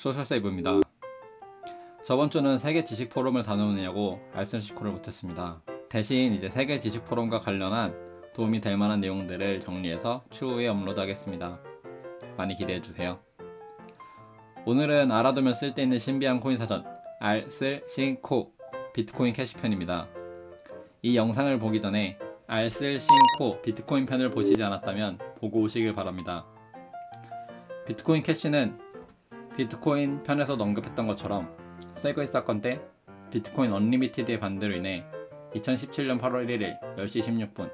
소셜세이브입니다. 저번주는 세계 지식 포럼을 다녀오느냐고 알쓸시코를 못했습니다. 대신 이제 세계 지식 포럼과 관련한 도움이 될 만한 내용들을 정리해서 추후에 업로드하겠습니다. 많이 기대해주세요. 오늘은 알아두면 쓸데있는 신비한 코인 사전 알쓸신코 비트코인 캐시 편입니다. 이 영상을 보기 전에 알쓸신코 비트코인 편을 보시지 않았다면 보고 오시길 바랍니다. 비트코인 캐시는 비트코인 편에서도 언급했던 것처럼 세그웨이 사건 때 비트코인 언리미티드의 반대로 인해 2017년 8월 1일 10시 16분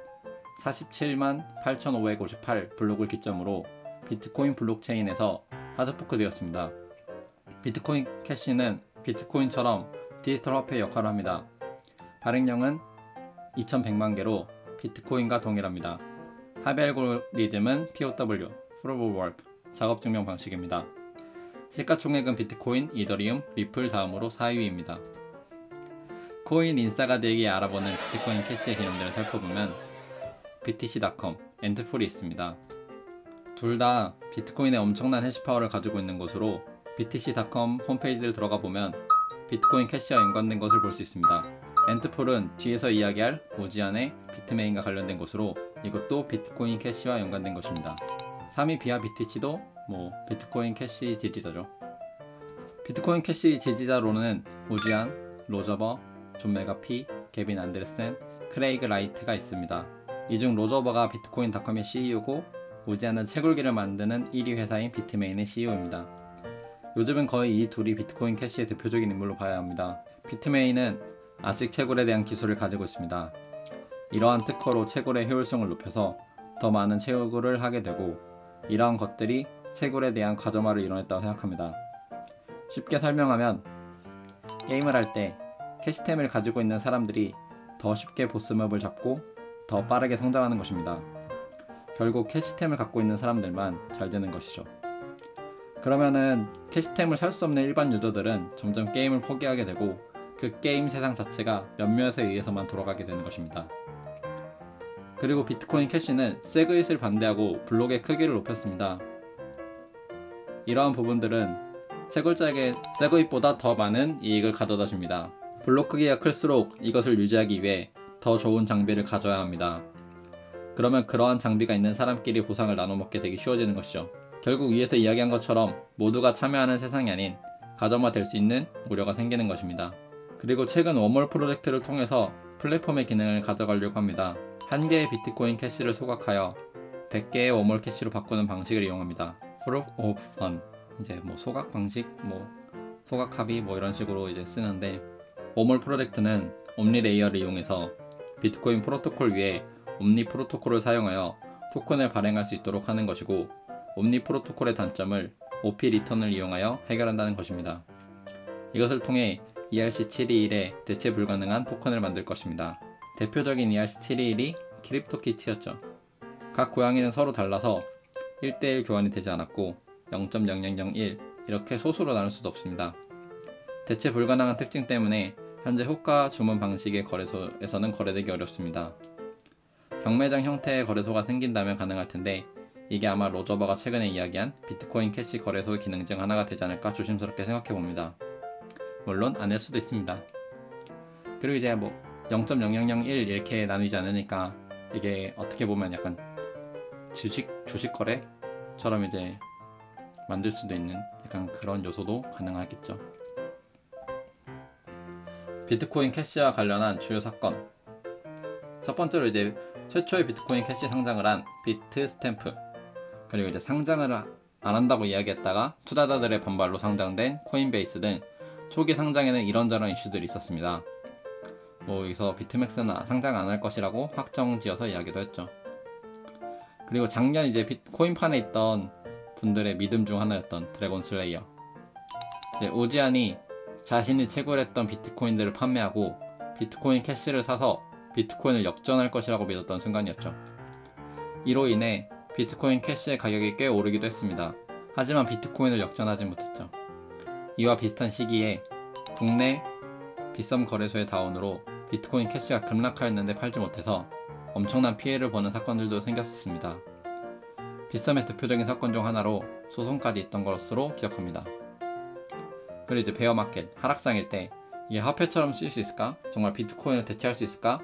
47만 8,558 블록을 기점으로 비트코인 블록체인에서 하드포크 되었습니다. 비트코인 캐시는 비트코인처럼 디지털 화폐 역할을 합니다. 발행량은 2100만 개로 비트코인과 동일합니다. 합의 알고리즘은 POW, Proof of Work, 작업 증명 방식입니다. 시가총액은 비트코인, 이더리움, 리플 다음으로 4위입니다. 코인 인싸가 되기 알아보는 비트코인 캐시의 개념들을 살펴보면 BTC.com, 엔트풀이 있습니다. 둘 다 비트코인의 엄청난 해시파워를 가지고 있는 곳으로 BTC.com 홈페이지를 들어가 보면 비트코인 캐시와 연관된 것을 볼 수 있습니다. 엔트풀은 뒤에서 이야기할 오지안의 비트메인과 관련된 것으로 이것도 비트코인 캐시와 연관된 것입니다. 3위 비아 BTC도 비트코인 캐시 지지자죠. 비트코인 캐시 지지자로는 오지안, 로저버, 존 메가피, 게빈 안데르센, 크레이그 라이트가 있습니다. 이 중 로저버가 비트코인닷컴의 CEO고 오지안은 채굴기를 만드는 1위 회사인 비트메인의 CEO입니다. 요즘은 거의 이 둘이 비트코인 캐시의 대표적인 인물로 봐야 합니다. 비트메인은 아식 채굴에 대한 기술을 가지고 있습니다. 이러한 특허로 채굴의 효율성을 높여서 더 많은 채굴을 하게 되고 이러한 것들이 채굴에 대한 가점화를 이뤄냈다고 생각합니다. 쉽게 설명하면 게임을 할 때 캐시템을 가지고 있는 사람들이 더 쉽게 보스몹을 잡고 더 빠르게 성장하는 것입니다. 결국 캐시템을 갖고 있는 사람들만 잘 되는 것이죠. 그러면은 캐시템을 살 수 없는 일반 유저들은 점점 게임을 포기하게 되고 그 게임 세상 자체가 몇몇에 의해서만 돌아가게 되는 것입니다. 그리고 비트코인 캐시는 세그윗을 반대하고 블록의 크기를 높였습니다. 이러한 부분들은 채굴자에게 세그윗보다 더 많은 이익을 가져다 줍니다. 블록 크기가 클수록 이것을 유지하기 위해 더 좋은 장비를 가져야 합니다. 그러면 그러한 장비가 있는 사람끼리 보상을 나눠 먹게 되기 쉬워지는 것이죠. 결국 위에서 이야기한 것처럼 모두가 참여하는 세상이 아닌 가점화될 수 있는 우려가 생기는 것입니다. 그리고 최근 웜홀 프로젝트를 통해서 플랫폼의 기능을 가져가려고 합니다. 한 개의 비트코인 캐시를 소각하여 100개의 웜홀 캐시로 바꾸는 방식을 이용합니다. Proof of Fund, 이제 소각 방식, 소각 합의 이런 식으로 이제 쓰는데, 웜홀 프로젝트는 옴니 레이어를 이용해서 비트코인 프로토콜 위에 옴니 프로토콜을 사용하여 토큰을 발행할 수 있도록 하는 것이고, 옴니 프로토콜의 단점을 OP 리턴을 이용하여 해결한다는 것입니다. 이것을 통해 ERC721에 대체 불가능한 토큰을 만들 것입니다. 대표적인 ERC721이 크립토키츠였죠. 각 고양이는 서로 달라서 1:1 교환이 되지 않았고 0.0001 이렇게 소수로 나눌 수도 없습니다. 대체 불가능한 특징 때문에 현재 호가 주문 방식의 거래소에서는 거래되기 어렵습니다. 경매장 형태의 거래소가 생긴다면 가능할 텐데 이게 아마 로저버가 최근에 이야기한 비트코인 캐시 거래소 기능 중 하나가 되지 않을까 조심스럽게 생각해봅니다. 물론 아닐 수도 있습니다. 그리고 이제 0.0001 이렇게 나누지 않으니까 이게 어떻게 보면 약간 주식 거래처럼 이제 만들 수도 있는 약간 그런 요소도 가능하겠죠. 비트코인 캐시와 관련한 주요 사건. 첫 번째로 이제 최초의 비트코인 캐시 상장을 한 비트스탬프, 그리고 이제 상장을 안 한다고 이야기했다가 투자자들의 반발로 상장된 코인베이스 등 초기 상장에는 이런저런 이슈들이 있었습니다. 여기서 비트맥스는 상장 안 할 것이라고 확정지어서 이야기도 했죠. 그리고 작년 이제 코인판에 있던 분들의 믿음 중 하나였던 드래곤 슬레이어, 오지안이 자신이 채굴했던 비트코인들을 판매하고 비트코인 캐시를 사서 비트코인을 역전할 것이라고 믿었던 순간이었죠. 이로 인해 비트코인 캐시의 가격이 꽤 오르기도 했습니다. 하지만 비트코인을 역전하지 못했죠. 이와 비슷한 시기에 국내 빗썸 거래소의 다운으로 비트코인 캐시가 급락하였는데 팔지 못해서 엄청난 피해를 보는 사건들도 생겼었습니다. 빗썸의 대표적인 사건 중 하나로 소송까지 있던 것으로 기억합니다. 그리고 이제 베어마켓, 하락장일 때 이게 화폐처럼 쓰일 수 있을까? 정말 비트코인을 대체할 수 있을까?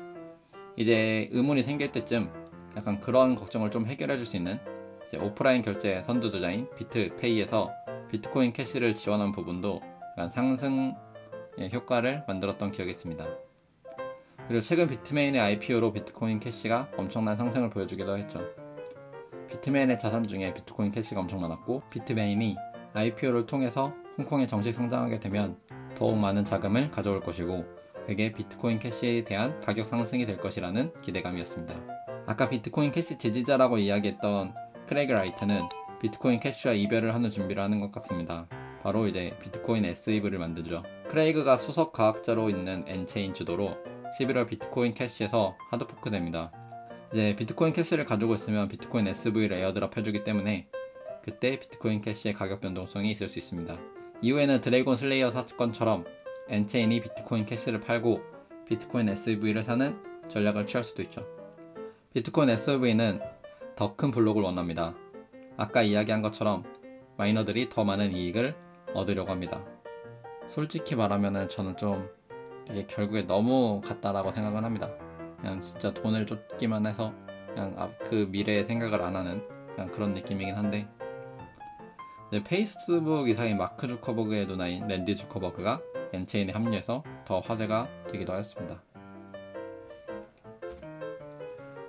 이제 의문이 생길 때쯤 약간 그런 걱정을 좀 해결해 줄 수 있는 이제 오프라인 결제 선두주자인 비트페이에서 비트코인 캐시를 지원한 부분도 약간 상승 효과를 만들었던 기억이 있습니다. 그리고 최근 비트메인의 IPO로 비트코인 캐시가 엄청난 상승을 보여주기도 했죠. 비트메인의 자산 중에 비트코인 캐시가 엄청 많았고, 비트메인이 IPO를 통해서 홍콩에 정식 상장하게 되면 더욱 많은 자금을 가져올 것이고, 그게 비트코인 캐시에 대한 가격 상승이 될 것이라는 기대감이었습니다. 아까 비트코인 캐시 지지자라고 이야기했던 크레이그 라이트는 비트코인 캐시와 이별을 하는 준비를 하는 것 같습니다. 바로 이제 비트코인 SEV를 만들죠. 크레이그가 수석 과학자로 있는 엔체인 주도로 11월 비트코인 캐시에서 하드포크 됩니다. 이제 비트코인 캐시를 가지고 있으면 비트코인 SV를 에어드랍 해주기 때문에 그때 비트코인 캐시의 가격 변동성이 있을 수 있습니다. 이후에는 드래곤 슬레이어 사건처럼 엔체인이 비트코인 캐시를 팔고 비트코인 SV를 사는 전략을 취할 수도 있죠. 비트코인 SV는 더 큰 블록을 원합니다. 아까 이야기한 것처럼 마이너들이 더 많은 이익을 얻으려고 합니다. 솔직히 말하면 저는 좀 이게 결국에 너무 같다라고 생각을 합니다. 그냥 진짜 돈을 쫓기만 해서 그냥 그 미래의 생각을 안 하는 그냥 그런 느낌이긴 한데, 이제 페이스북 이사인 마크 주커버그의 누나인 랜디 주커버그가 엔체인에 합류해서 더 화제가 되기도 하였습니다.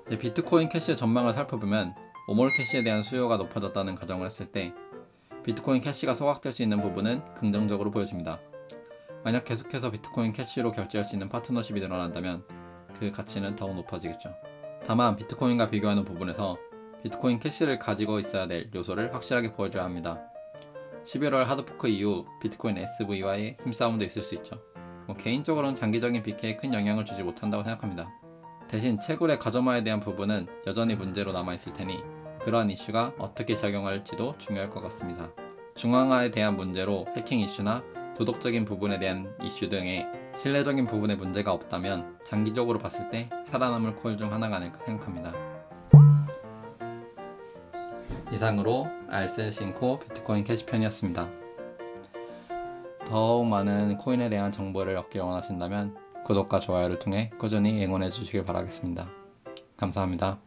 이제 비트코인 캐시의 전망을 살펴보면 오몰 캐시에 대한 수요가 높아졌다는 가정을 했을 때 비트코인 캐시가 소각될 수 있는 부분은 긍정적으로 보여집니다. 만약 계속해서 비트코인 캐시로 결제할 수 있는 파트너십이 늘어난다면 그 가치는 더욱 높아지겠죠. 다만 비트코인과 비교하는 부분에서 비트코인 캐시를 가지고 있어야 될 요소를 확실하게 보여줘야 합니다. 11월 하드포크 이후 비트코인 SV와의 힘싸움도 있을 수 있죠. 개인적으로는 장기적인 BK에 큰 영향을 주지 못한다고 생각합니다. 대신 채굴의 가점화에 대한 부분은 여전히 문제로 남아있을 테니 그러한 이슈가 어떻게 작용할지도 중요할 것 같습니다. 중앙화에 대한 문제로 해킹 이슈나 도덕적인 부분에 대한 이슈 등의 신뢰적인 부분에 문제가 없다면 장기적으로 봤을 때 살아남을 코일 중 하나가 아닐까 생각합니다. 이상으로 알셀신코 비트코인 캐시편이었습니다. 더욱 많은 코인에 대한 정보를 얻길 원하신다면 구독과 좋아요를 통해 꾸준히 응원해 주시길 바라겠습니다. 감사합니다.